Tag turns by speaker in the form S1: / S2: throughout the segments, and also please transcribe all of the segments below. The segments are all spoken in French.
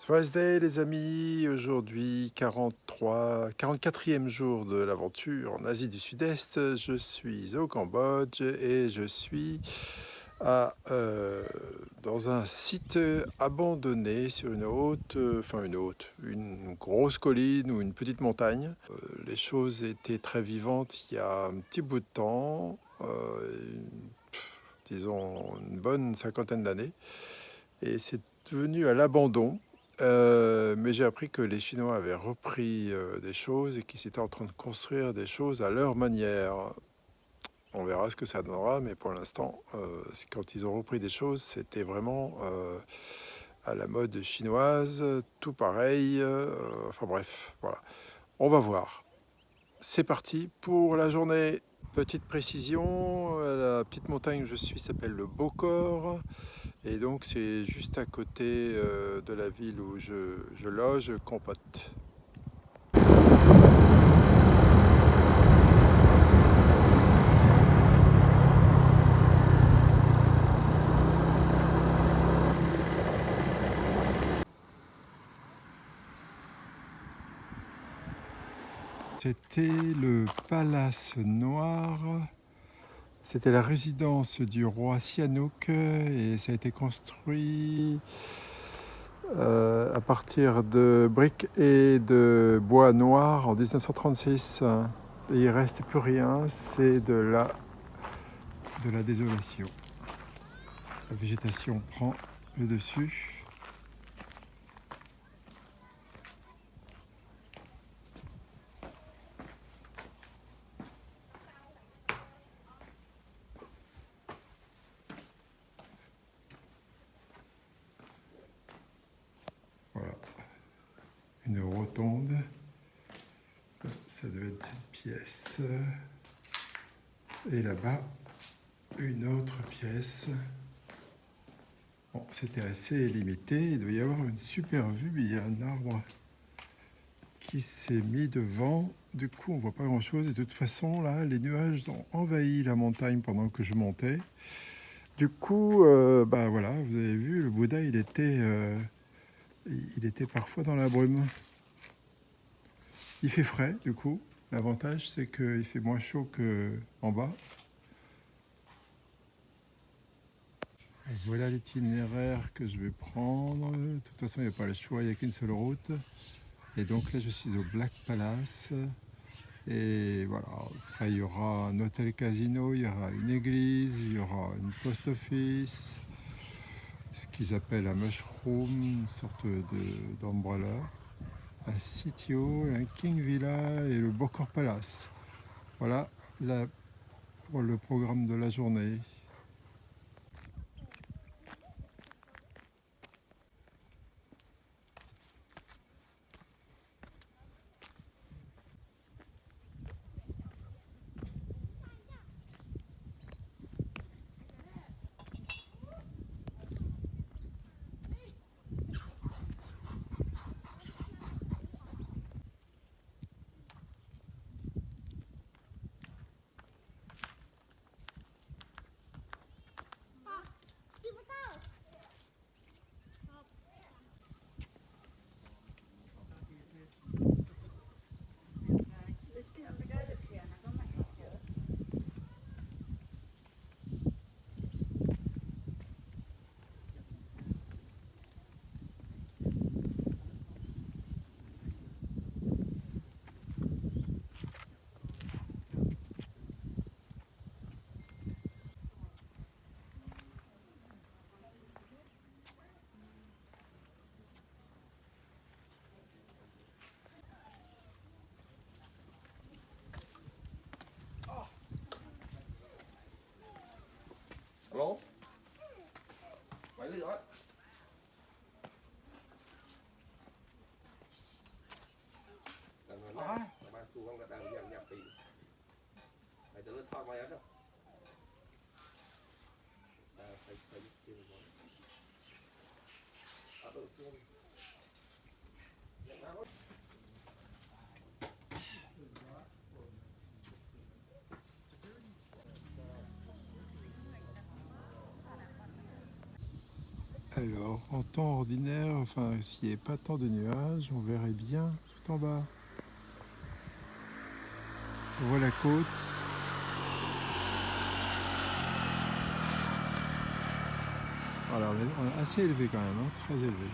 S1: Thursday les amis, aujourd'hui 44e jour de l'aventure en Asie du Sud-Est. Je suis au Cambodge et je suis dans un site abandonné sur une grosse colline ou une petite montagne. Les choses étaient très vivantes il y a un petit bout de temps, disons une bonne cinquantaine d'années, et c'est devenu à l'abandon. Mais j'ai appris que les Chinois avaient repris des choses et qu'ils étaient en train de construire des choses à leur manière. On verra ce que ça donnera, mais pour l'instant, quand ils ont repris des choses, c'était vraiment à la mode chinoise, tout pareil. Enfin bref, voilà. On va voir. C'est parti pour la journée. Petite précision, la petite montagne où je suis s'appelle le Bokor. Et donc c'est juste à côté de la ville où je loge, Compote. C'était le Palace Noir. C'était la résidence du roi Sihanouk et ça a été construit à partir de briques et de bois noir en 1936. Et il ne reste plus rien, c'est de la désolation. La végétation prend le dessus. Voilà, une rotonde. Ça devait être une pièce. Et là-bas, une autre pièce. Bon, c'était assez limité. Il doit y avoir une super vue, mais il y a un arbre qui s'est mis devant. Du coup, on voit pas grand-chose. Et de toute façon, là, les nuages ont envahi la montagne pendant que je montais. Du coup, bah voilà, vous avez vu, le Bouddha, il était parfois dans la brume. Il fait frais, du coup. L'avantage, c'est qu'il fait moins chaud qu'en bas. Voilà l'itinéraire que je vais prendre. De toute façon, il n'y a pas le choix, il n'y a qu'une seule route. Et donc là, je suis au Black Palace. Et voilà, après, il y aura un hôtel casino, il y aura une église, il y aura une post office, ce qu'ils appellent un mushroom, une sorte d'umbrella, un sitio, un king villa et le Bokor Palace. Voilà pour le programme de la journée.
S2: Alo, mày đi rồi. Bạn xuống đang dàn nhập thì mày tới thao mày đó. Phải chiều rồi. Được luôn.
S1: Alors, en temps ordinaire, enfin, s'il n'y avait pas tant de nuages, on verrait bien tout en bas. On voit la côte. Alors, on est assez élevé quand même, hein, très élevé.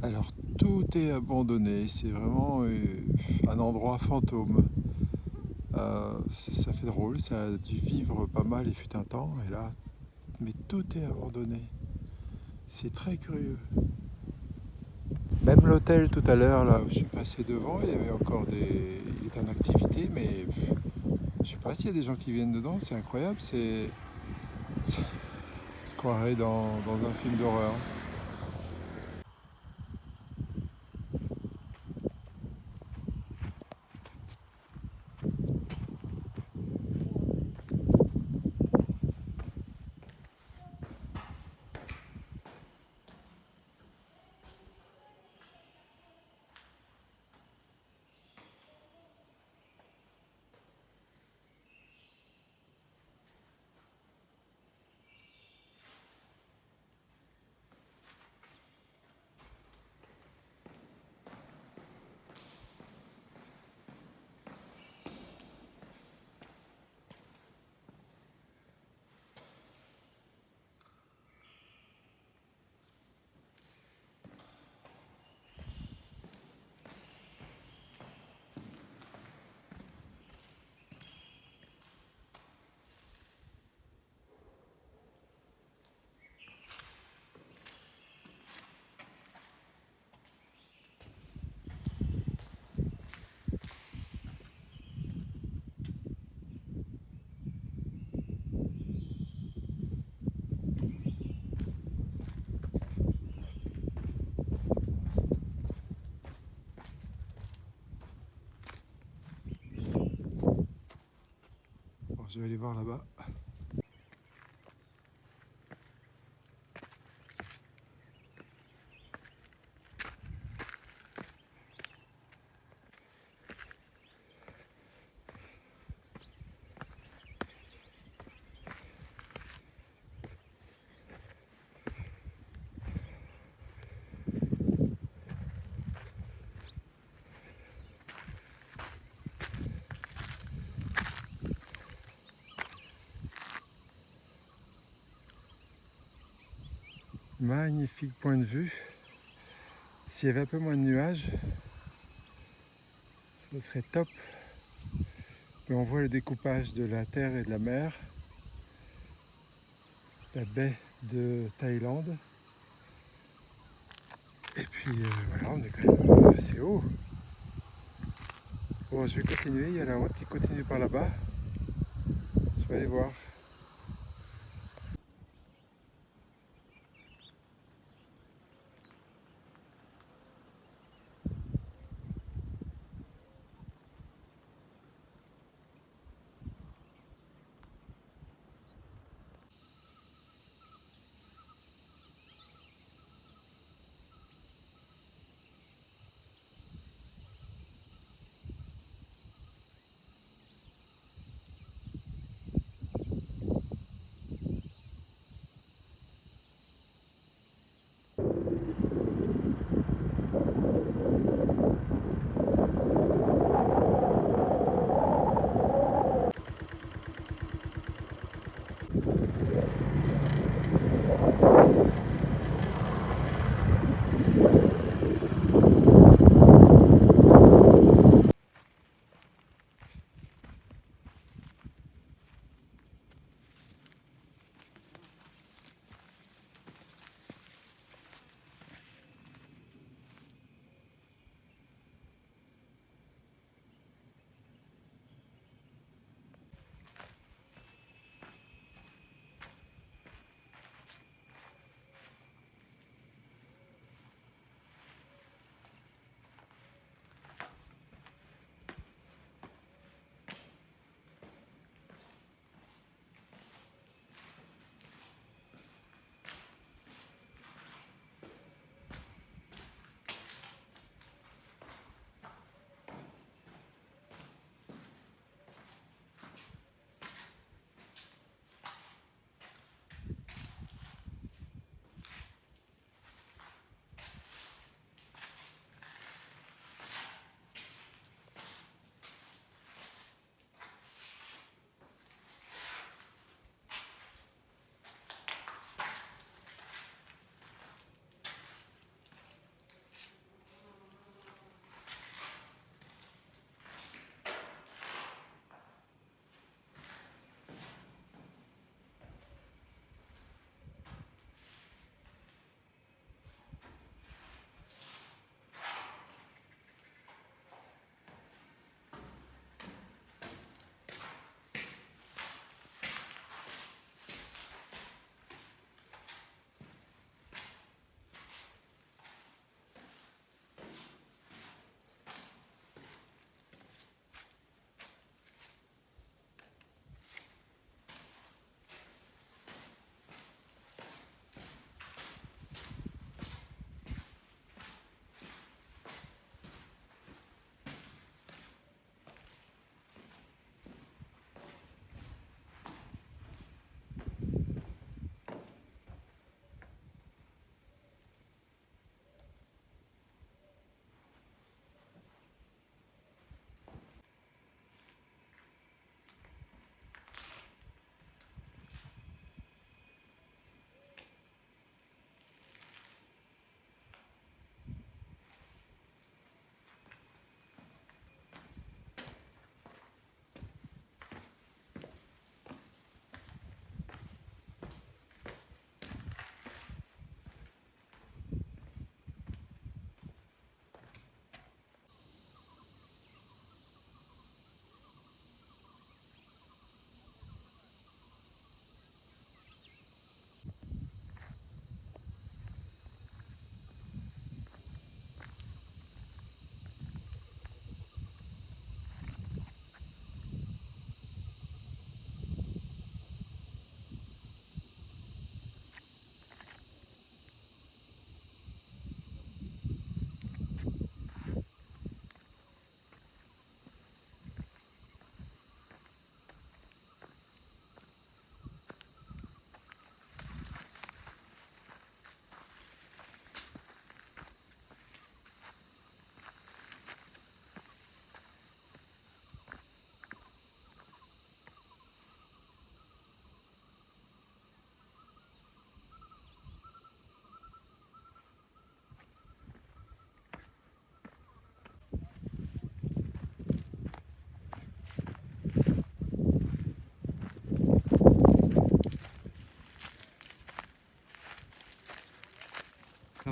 S1: Alors tout est abandonné, c'est vraiment un endroit fantôme. Ça fait drôle, ça a dû vivre pas mal il fut un temps, et là, mais tout est abandonné. C'est très curieux. Même l'hôtel tout à l'heure, là où je suis passé devant, il y avait encore des. Il est en activité, mais je sais pas s'il y a des gens qui viennent dedans, c'est incroyable, on se croirait dans un film d'horreur. je vais aller voir là-bas. Magnifique point de vue. S'il y avait un peu moins de nuages, ce serait top. Mais on voit le découpage de la terre et de la mer, la baie de Thaïlande. Et puis voilà, on est quand même assez haut. Bon, je vais continuer, il y a la route qui continue par là-bas. Je vais aller voir.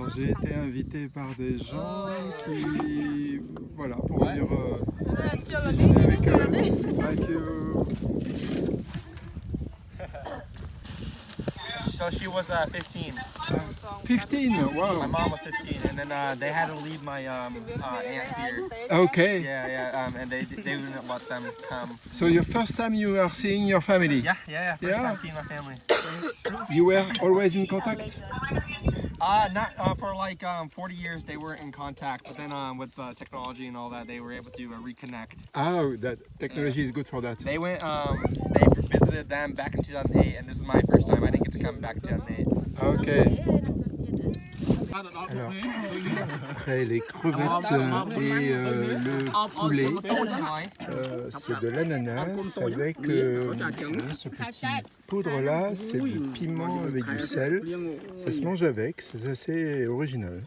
S1: Alors j'ai été invité par des gens qui, voilà, pour venir déjeuner avec eux. Thank you.
S3: So she was 15.
S1: 15,
S3: My
S1: wow.
S3: mom was 15, and then they had to leave my aunt here.
S1: Okay.
S3: Yeah. And they wouldn't let them come.
S1: So your first time you are seeing your family?
S3: Yeah. First
S1: Yeah.
S3: time seeing my family.
S1: You were always in contact?
S3: Not for like 40 years they weren't in contact, but then with technology and all that, they were able to reconnect.
S1: Oh, that technology is good for that.
S3: They went, they visited them back in 2008, and this is my first time. I didn't get to come back in 2008.
S1: Ok. Alors, après les crevettes et le poulet, c'est de l'ananas avec ce petit poudre-là, c'est du piment avec du sel. Ça se mange avec, c'est assez original.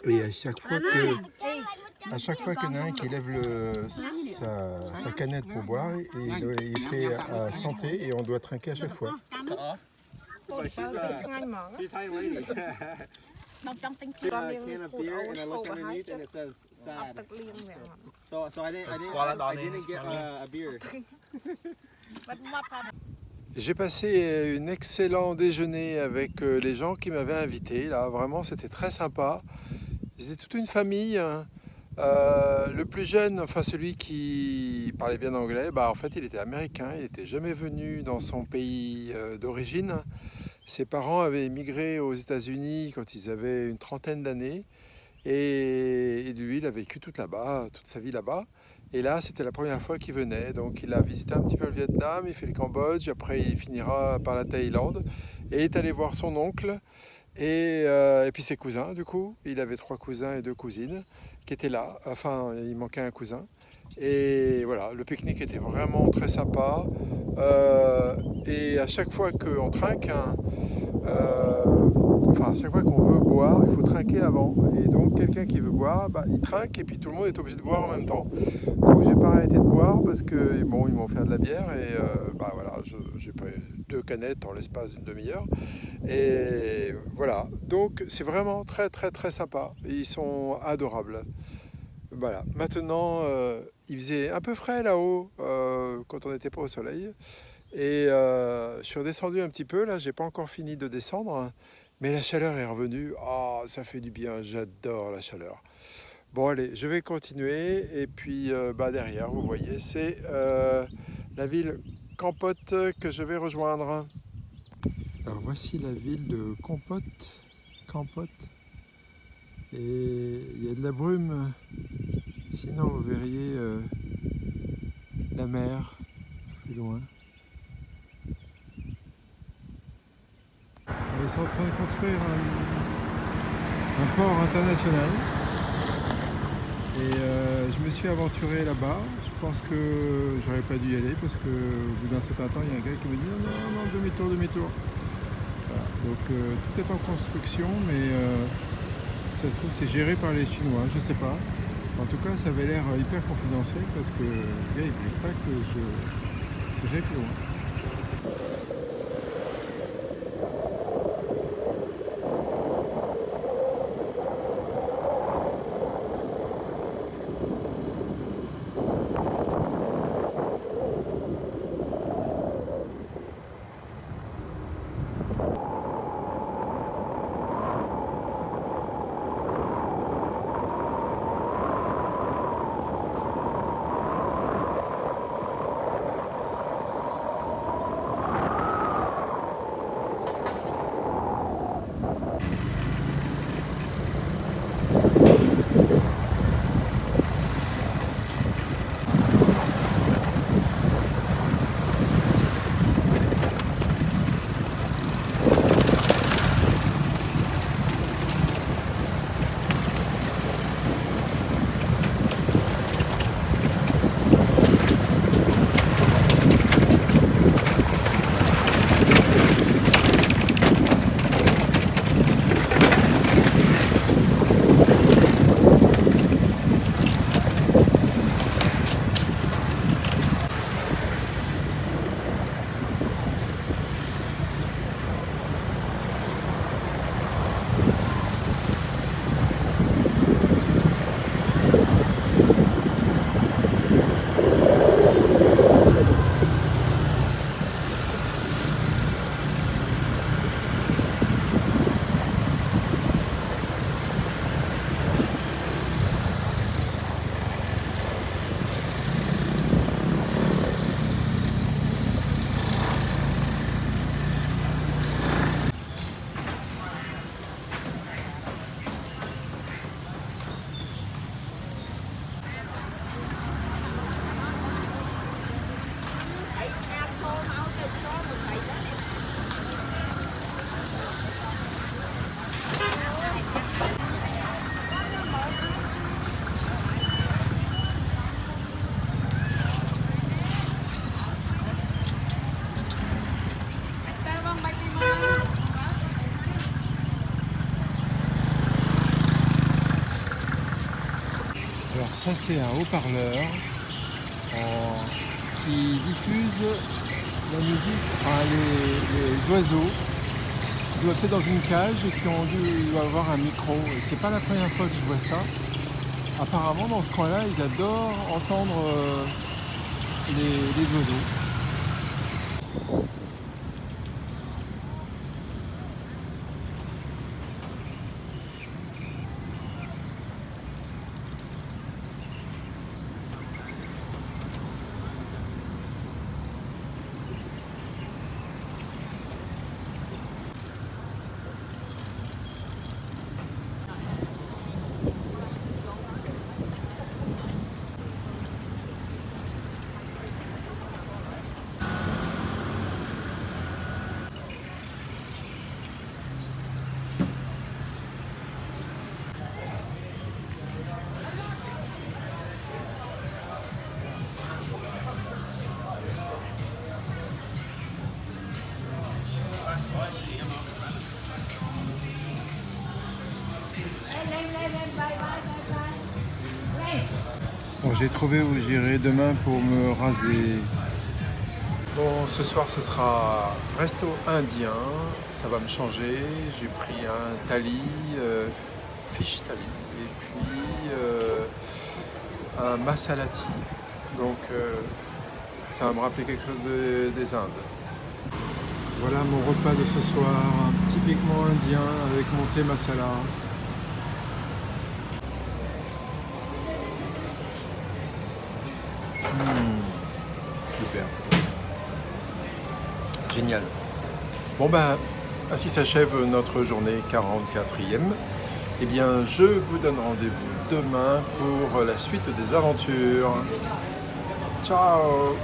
S1: Et à chaque fois qu'il y en a un qui lève sa canette pour boire, il fait santé et on doit trinquer à chaque fois.
S2: She's Thai lady. Can of beer, and I looked underneath, and it says sad. So I didn't get a beer.
S1: J'ai passé un excellent déjeuner avec les gens qui m'avaient invité. Là, vraiment, c'était très sympa. Ils étaient toute une famille. Hein. Le plus jeune, enfin celui qui parlait bien anglais, en fait, il était américain. Il n'était jamais venu dans son pays d'origine. Ses parents avaient émigré aux États-Unis quand ils avaient une trentaine d'années. Et lui, il a vécu toute sa vie là-bas. Et là, c'était la première fois qu'il venait. Donc, il a visité un petit peu le Vietnam, il fait le Cambodge. Après, il finira par la Thaïlande. Et il est allé voir son oncle et puis ses cousins, du coup. Il avait 3 cousins et 2 cousines qui étaient là. Enfin, il manquait un cousin. Et voilà, le pique-nique était vraiment très sympa. Et à chaque fois qu'on trinque, à chaque fois qu'on veut boire, il faut trinquer avant. Et donc quelqu'un qui veut boire, il trinque et puis tout le monde est obligé de boire en même temps. Donc j'ai pas arrêté de boire parce que bon, ils m'ont offert de la bière et voilà, j'ai pris 2 canettes en l'espace d'une demi-heure. Et voilà, donc c'est vraiment très très très sympa. Ils sont adorables. Voilà, maintenant il faisait un peu frais là-haut quand on n'était pas au soleil. Et je suis redescendu un petit peu, là, j'ai pas encore fini de descendre, mais la chaleur est revenue. Oh, ça fait du bien, j'adore la chaleur. Bon, allez, je vais continuer. Et puis, derrière, vous voyez, c'est la ville Kampot que je vais rejoindre. Alors, voici la ville de Kampot. Et il y a de la brume. Sinon, vous verriez la mer plus loin. Ils sont en train de construire un port international et je me suis aventuré là-bas. Je pense que j'aurais pas dû y aller parce qu'au bout d'un certain temps, il y a un gars qui me dit non, demi-tour. Voilà. Donc tout est en construction, mais ça se trouve c'est géré par les Chinois, je sais pas. En tout cas, ça avait l'air hyper confidentiel parce que le gars il voulait pas que j'aille plus loin. ça c'est un haut-parleur qui diffuse la musique, enfin, les oiseaux qui doivent être dans une cage et qui ont dû avoir un micro. Et c'est pas la première fois que je vois ça. Apparemment dans ce coin-là, ils adorent entendre les oiseaux. Bon, j'ai trouvé où j'irai demain pour me raser. Bon, ce soir ce sera resto indien, ça va me changer. J'ai pris un thali, fish thali, et puis un masalati. Donc ça va me rappeler quelque chose des Indes. Voilà mon repas de ce soir, typiquement indien avec mon thé masala. Super. Génial. Bon ben, ainsi s'achève notre journée 44e. Eh bien, je vous donne rendez-vous demain pour la suite des aventures. Ciao!